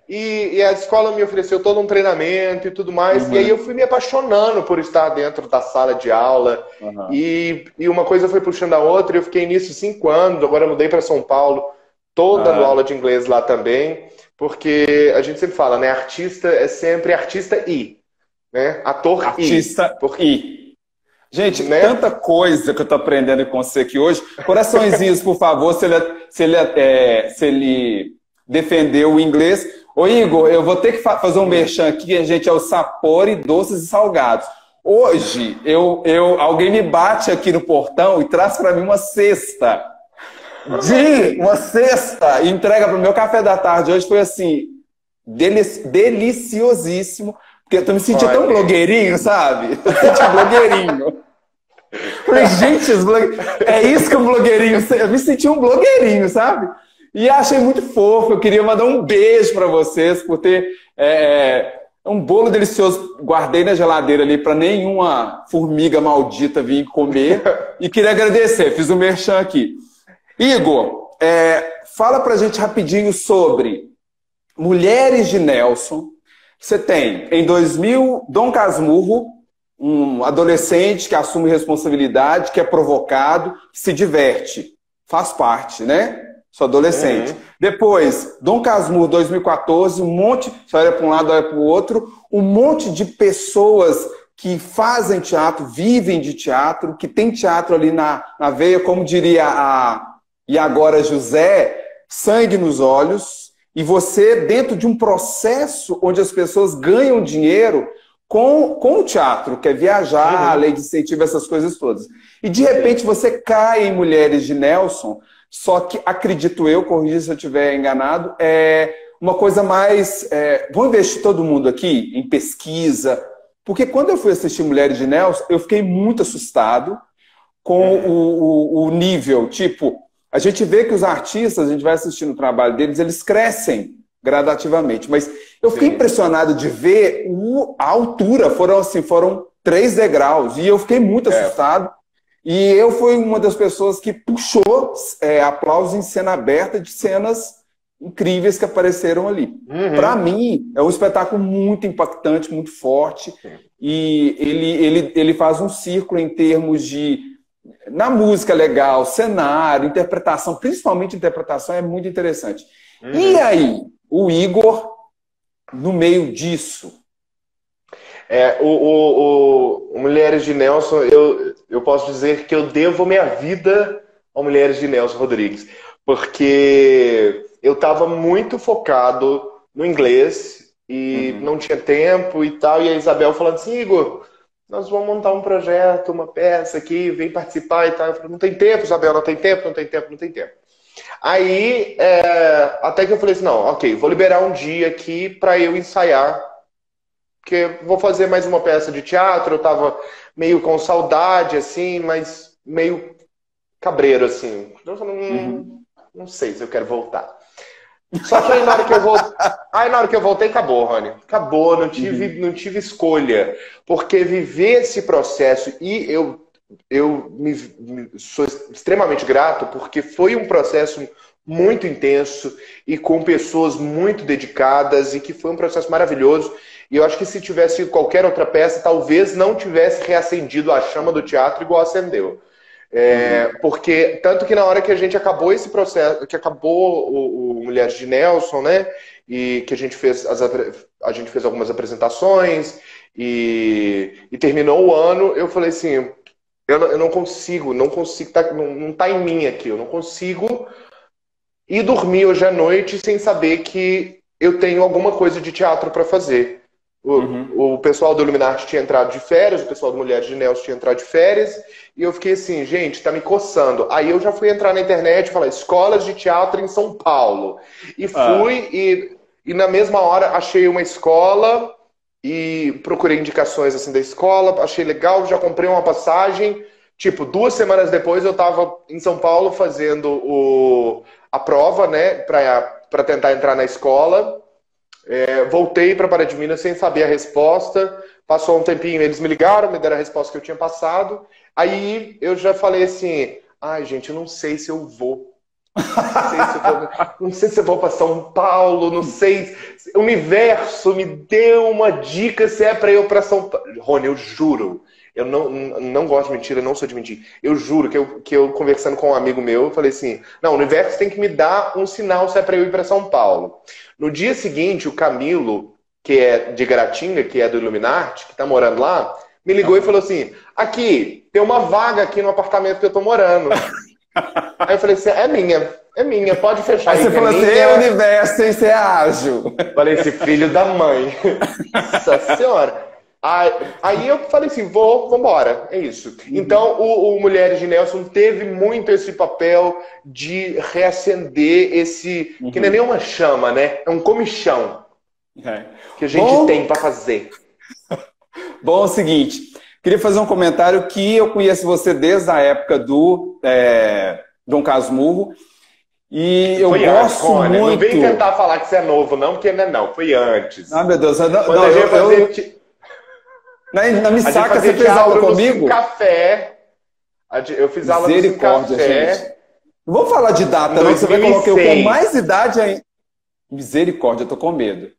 [SPEAKER 2] e a escola me ofereceu todo um treinamento e tudo mais, e aí eu fui me apaixonando por estar dentro da sala de aula, e uma coisa foi puxando a outra, e eu fiquei nisso 5 anos, agora eu mudei para São Paulo, tô dando aula de inglês lá também, porque a gente sempre fala, né, artista é sempre artista né, ator
[SPEAKER 1] artista Gente, né? Tanta coisa que eu tô aprendendo com você aqui hoje. Coraçõezinhos, por favor, se ele defendeu o inglês. Ô, Igor, eu vou ter que fazer um merchan aqui, a gente é o Sapori Doces e Salgados. Hoje, alguém me bate aqui no portão e traz para mim uma cesta de uma cesta e entrega para o meu café da tarde hoje foi assim, deliciosíssimo, porque eu tô me sentindo tão blogueirinho, sabe? Eu me senti blogueirinho. Falei, gente, é isso que o blogueirinho... Eu me senti um blogueirinho, sabe? E achei muito fofo. Eu queria mandar um beijo para vocês por ter um bolo delicioso. Guardei na geladeira ali para nenhuma formiga maldita vir comer. E queria agradecer. Fiz um merchan aqui. Igor, fala pra gente rapidinho sobre Mulheres de Nelson. Você tem, em 2000, Dom Casmurro, um adolescente que assume responsabilidade, que é provocado, se diverte. Faz parte, né? Sou adolescente. Depois, Dom Casmurro, 2014, um monte, você olha para um lado, olha para o outro, um monte de pessoas que fazem teatro, vivem de teatro, que tem teatro ali na veia, como diria E agora José, sangue nos olhos, e você dentro de um processo onde as pessoas ganham dinheiro com o teatro, que é viajar, a lei de incentivo, essas coisas todas. E de repente você cai em Mulheres de Nelson, só que, acredito eu, corrija se eu estiver enganado, é uma coisa mais... vou investir todo mundo aqui em pesquisa, porque quando eu fui assistir Mulheres de Nelson, eu fiquei muito assustado com o nível, tipo... A gente vê que os artistas, a gente vai assistindo o trabalho deles, eles crescem gradativamente. Mas eu fiquei impressionado de ver a altura. Foram 3 degraus. E eu fiquei muito assustado. E eu fui uma das pessoas que puxou aplausos em cena aberta de cenas incríveis que apareceram ali. Para mim, é um espetáculo muito impactante, muito forte. E ele faz um círculo em termos de... Na música legal, cenário, interpretação, principalmente interpretação, é muito interessante. E aí, o Igor, no meio disso?
[SPEAKER 2] O Mulheres de Nelson, eu posso dizer que eu devo minha vida ao Mulheres de Nelson Rodrigues, porque eu estava muito focado no inglês e não tinha tempo e tal, e a Isabel falando assim, Igor... Nós vamos montar um projeto, uma peça aqui, vem participar e tal. Eu falei, não tem tempo, Isabel, não tem tempo, não tem tempo, não tem tempo. Aí, até que eu falei assim, não, ok, vou liberar um dia aqui para eu ensaiar, porque vou fazer mais uma peça de teatro, eu tava meio com saudade, assim, mas meio cabreiro, assim. Eu falei, não sei se eu quero voltar. Só que aí na hora que eu voltei, acabou, Rony. Acabou, não tive escolha. Porque viver esse processo, e eu sou extremamente grato, porque foi um processo muito intenso e com pessoas muito dedicadas, e que foi um processo maravilhoso. E eu acho que se tivesse qualquer outra peça, talvez não tivesse reacendido a chama do teatro igual acendeu. Porque, tanto que na hora que a gente acabou esse processo, que acabou o Mulheres de Nelson, né? E que a gente fez algumas apresentações e terminou o ano, eu falei assim, eu não consigo, não tá em mim aqui, eu não consigo ir dormir hoje à noite sem saber que eu tenho alguma coisa de teatro para fazer. O pessoal do Illuminati tinha entrado de férias, o pessoal do Mulheres de Nelson tinha entrado de férias, e eu fiquei assim, gente, tá me coçando. Aí eu já fui entrar na internet e falar, escolas de teatro em São Paulo. E fui, e na mesma hora achei uma escola, e procurei indicações assim da escola, achei legal, já comprei uma passagem. Tipo, 2 semanas depois eu tava em São Paulo fazendo a prova, né, pra tentar entrar na escola. Voltei para Pará de Minas sem saber a resposta. Passou um tempinho, eles me ligaram, me deram a resposta que eu tinha passado. Aí eu já falei assim, ai gente, eu não sei se eu vou. Não sei se eu vou para São Paulo, não sei. O universo me deu uma dica se é para eu para São Paulo. Rony, eu juro. Eu não gosto de mentira, não sou de mentir. Eu juro que eu conversando com um amigo meu, eu falei assim, não, o universo tem que me dar um sinal se é para eu ir para São Paulo. No dia seguinte, o Camilo, que é de Garatinga, que é do Illuminati, que tá morando lá, me ligou e falou assim, aqui, tem uma vaga aqui no apartamento que eu tô morando. Aí eu falei assim, é minha, pode fechar.
[SPEAKER 1] Aí você falou assim, universo, sem ser ágil.
[SPEAKER 2] Falei, esse filho da mãe. Nossa senhora. Aí eu falei assim, vambora, é isso. Então, o Mulheres de Nelson teve muito esse papel de reacender esse, que não é nem uma chama, né? É um comichão que a gente tem para fazer.
[SPEAKER 1] Bom, é o seguinte, queria fazer um comentário que eu conheço você desde a época do Dom Casmurro, e eu gosto
[SPEAKER 2] Rony,
[SPEAKER 1] muito...
[SPEAKER 2] Não vem tentar falar que você é novo, não, porque não, foi antes.
[SPEAKER 1] Ah, meu Deus,
[SPEAKER 2] Quando a gente fazia...
[SPEAKER 1] Na Missaca, você fez aula comigo?
[SPEAKER 2] Café. Eu fiz aula no Café.
[SPEAKER 1] Gente. Não vou falar de data, não. Você vai colocar eu com mais idade ainda. Misericórdia, eu tô com medo.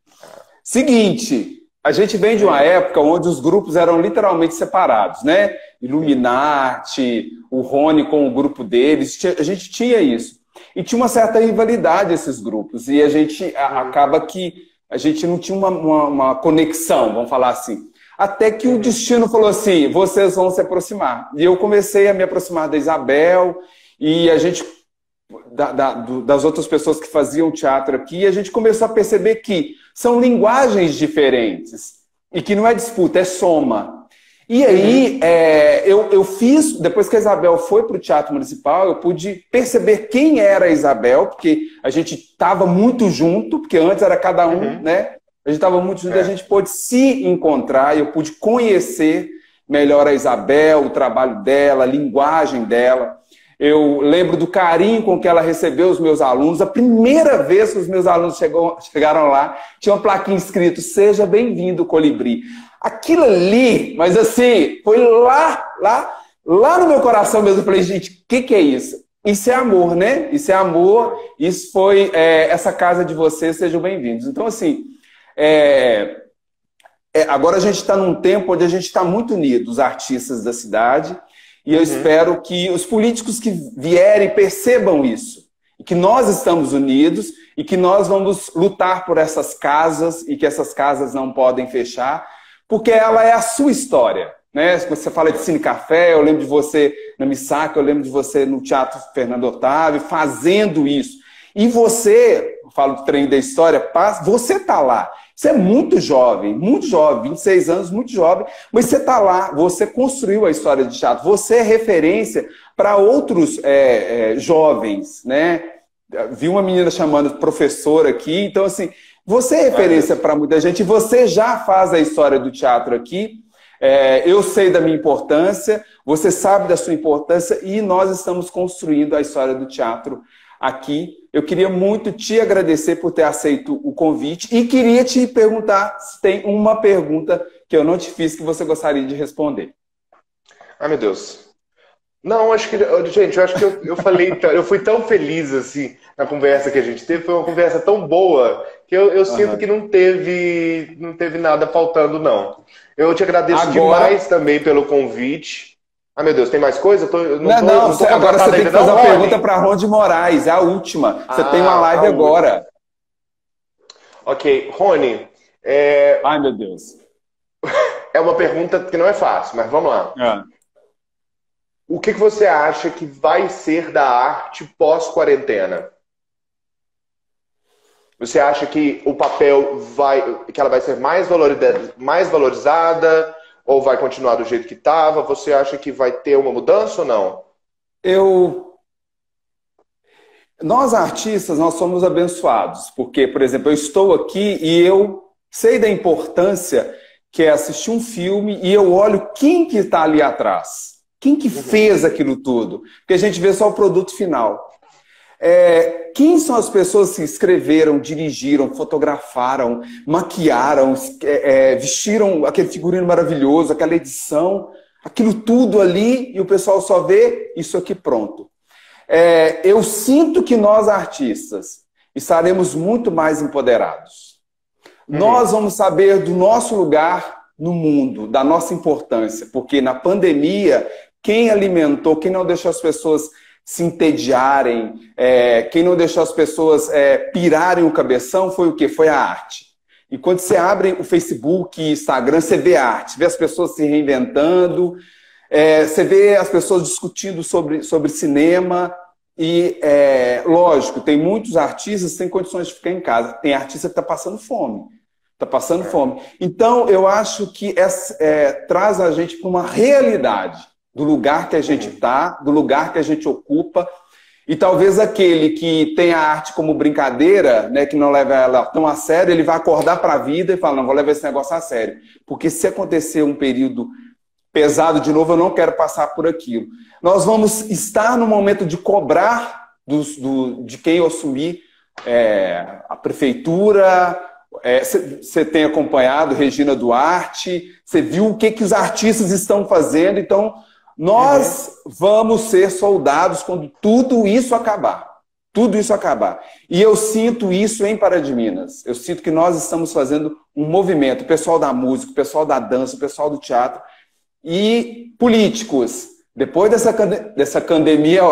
[SPEAKER 1] Seguinte, a gente vem de uma época onde os grupos eram literalmente separados, né? Illuminati, o Rony com o grupo deles, a gente tinha isso. E tinha uma certa rivalidade esses grupos. E a gente acaba que a gente não tinha uma conexão, vamos falar assim. Até que o destino falou assim, vocês vão se aproximar. E eu comecei a me aproximar da Isabel e a gente, das outras pessoas que faziam teatro aqui, e a gente começou a perceber que são linguagens diferentes e que não é disputa, é soma. E aí, eu fiz, depois que a Isabel foi para o Teatro Municipal, eu pude perceber quem era a Isabel, porque a gente estava muito junto, porque antes era cada um, né? A gente estava muito junto, a gente pôde se encontrar, e eu pude conhecer melhor a Isabel, o trabalho dela, a linguagem dela. Eu lembro do carinho com que ela recebeu os meus alunos. A primeira vez que os meus alunos chegaram lá, tinha uma plaquinha escrito, seja bem-vindo, Colibri. Aquilo ali, mas assim, foi lá no meu coração mesmo. Eu falei, gente, o que é isso? Isso é amor, né? Isso é amor, isso foi essa casa de vocês, sejam bem-vindos. Então, assim... agora a gente está num tempo onde a gente está muito unido, os artistas da cidade, e eu espero que os políticos que vierem percebam isso, e que nós estamos unidos, e que nós vamos lutar por essas casas, e que essas casas não podem fechar, porque ela é a sua história. Né? Você fala de Cine Café, eu lembro de você na Missaca, eu lembro de você no Teatro Fernando Otávio, fazendo isso. E você, eu falo do trem da história, você está lá. Você é muito jovem, 26 anos, muito jovem, mas você está lá, você construiu a história de teatro, você é referência para outros jovens, né? Vi uma menina chamando professora aqui, então assim, você é referência para muita gente, você já faz a história do teatro aqui, eu sei da minha importância, você sabe da sua importância e nós estamos construindo a história do teatro aqui. Eu queria muito te agradecer por ter aceito o convite e queria te perguntar se tem uma pergunta que eu não te fiz que você gostaria de responder.
[SPEAKER 2] Ai, meu Deus. Não, acho que... Gente, eu acho que eu falei... Eu fui tão feliz, assim, na conversa que a gente teve. Foi uma conversa tão boa que eu sinto que não teve nada faltando, não. Eu te agradeço demais também pelo convite. Ah, meu Deus, tem mais coisa?
[SPEAKER 1] Agora você tem que fazer uma pergunta para Ron de Moraes, é a última. Você tem uma live agora.
[SPEAKER 2] Ok, Rony.
[SPEAKER 1] Ai, meu Deus.
[SPEAKER 2] É uma pergunta que não é fácil, mas vamos lá. O que você acha que vai ser da arte pós-quarentena? Você acha que o papel que ela vai ser mais valorizada? Ou vai continuar do jeito que estava? Você acha que vai ter uma mudança ou não? Nós artistas, nós somos abençoados. Porque, por exemplo, eu estou aqui e eu sei da importância que é assistir um filme e eu olho quem que está ali atrás. Quem que fez aquilo tudo? Porque a gente vê só o produto final. Quem são as pessoas que escreveram, dirigiram, fotografaram, maquiaram, vestiram aquele figurino maravilhoso, aquela edição, aquilo tudo ali, e o pessoal só vê isso aqui pronto. Eu sinto que nós, artistas, estaremos muito mais empoderados. Nós vamos saber do nosso lugar no mundo, da nossa importância, porque na pandemia, quem alimentou, quem não deixou as pessoas se entediarem, quem não deixou as pessoas pirarem o cabeção foi o quê? Foi a arte. E quando você abre o Facebook e Instagram, você vê a arte, vê as pessoas se reinventando, você vê as pessoas discutindo sobre cinema e, lógico, tem muitos artistas que têm condições de ficar em casa. Tem artista que está passando fome.
[SPEAKER 1] Está passando fome. Então, eu acho que traz a gente para uma realidade do lugar que a gente está, do lugar que a gente ocupa. E talvez aquele que tem a arte como brincadeira, né, que não leva ela tão a sério, ele vai acordar para a vida e falar, não, vou levar esse negócio a sério. Porque se acontecer um período pesado de novo, eu não quero passar por aquilo. Nós vamos estar no momento de cobrar de quem assumir a prefeitura. Você tem acompanhado Regina Duarte, você viu o que os artistas estão fazendo, então nós vamos ser soldados quando tudo isso acabar. Tudo isso acabar. E eu sinto isso em Pará de Minas. Eu sinto que nós estamos fazendo um movimento, o pessoal da música, o pessoal da dança, o pessoal do teatro e políticos. Depois dessa pandemia,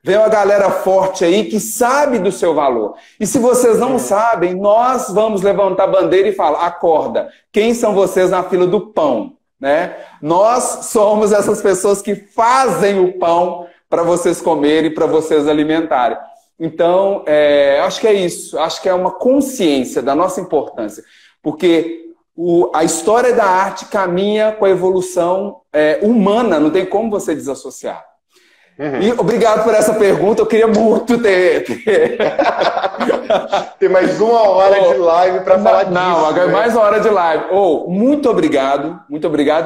[SPEAKER 1] vem uma galera forte aí que sabe do seu valor. E se vocês não sabem, nós vamos levantar a bandeira e falar, acorda, quem são vocês na fila do pão? Né? Nós somos essas pessoas que fazem o pão para vocês comerem, para vocês alimentarem. Então, acho que é isso. Acho que é uma consciência da nossa importância. Porque a história da arte caminha com a evolução humana, não tem como você desassociar. E obrigado por essa pergunta, eu queria muito ter...
[SPEAKER 2] Tem mais uma hora de live para falar disso.
[SPEAKER 1] Não, agora mais uma hora de live. Muito obrigado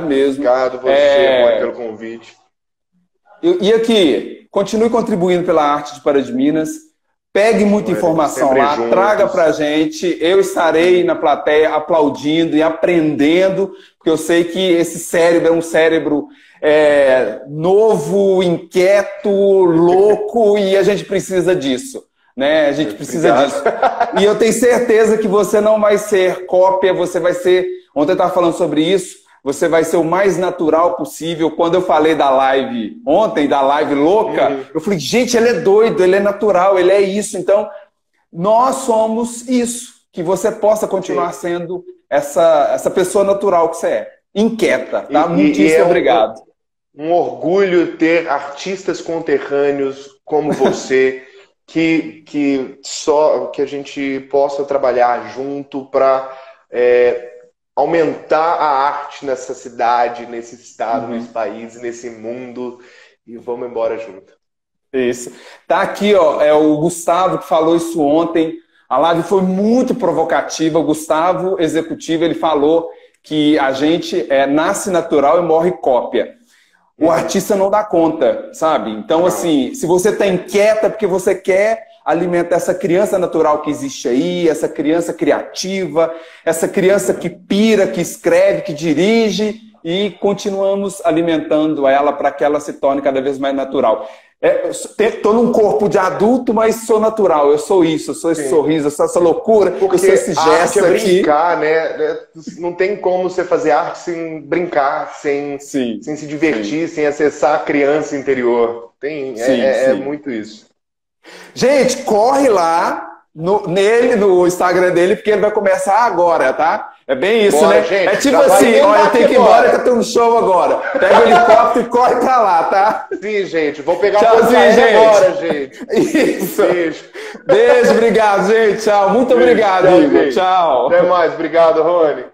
[SPEAKER 1] mesmo.
[SPEAKER 2] Obrigado você, pelo convite.
[SPEAKER 1] E aqui, continue contribuindo pela arte de Pará de Minas, pegue muita informação lá, juntos. Traga pra gente, eu estarei na plateia aplaudindo e aprendendo, porque eu sei que esse cérebro é um cérebro... novo, inquieto, louco, e a gente precisa disso, né? A gente precisa disso. E eu tenho certeza que você não vai ser cópia, você vai ser... Ontem eu estava falando sobre isso, você vai ser o mais natural possível. Quando eu falei da live ontem, da live louca, eu falei, gente, ele é doido, ele é natural, ele é isso. Então, nós somos isso, que você possa continuar sendo essa pessoa natural que você é. Inquieta, tá? Muitíssimo obrigado.
[SPEAKER 2] Um orgulho ter artistas conterrâneos como você, que a gente possa trabalhar junto para aumentar a arte nessa cidade, nesse estado, nesse país, nesse mundo, e vamos embora junto.
[SPEAKER 1] Isso. Tá aqui, ó, o Gustavo que falou isso ontem. A live foi muito provocativa. O Gustavo, executivo, ele falou que a gente nasce natural e morre cópia. O artista não dá conta, sabe? Então, assim, se você está inquieta porque você quer alimentar essa criança natural que existe aí, essa criança criativa, essa criança que pira, que escreve, que dirige, e continuamos alimentando ela para que ela se torne cada vez mais natural. Estou num corpo de adulto, mas sou natural. Eu sou isso, eu sou esse sorriso, eu sou essa loucura,
[SPEAKER 2] porque
[SPEAKER 1] eu sou esse gesto aqui.
[SPEAKER 2] Brincar, né? Não tem como você fazer arte sem brincar, sem se divertir, sem acessar a criança interior. É muito isso.
[SPEAKER 1] Gente, corre lá no Instagram dele, porque ele vai começar agora, tá? É bem isso, né?
[SPEAKER 2] Gente,
[SPEAKER 1] é tipo assim, olha, eu tenho que ir embora que eu tenho um show agora. Pega o helicóptero e corre pra lá, tá?
[SPEAKER 2] Sim, gente. Vou pegar o helicóptero agora, gente.
[SPEAKER 1] Isso. Beijo, obrigado, gente. Tchau. Muito obrigado, Igor. Tchau.
[SPEAKER 2] Até mais. Obrigado, Rony.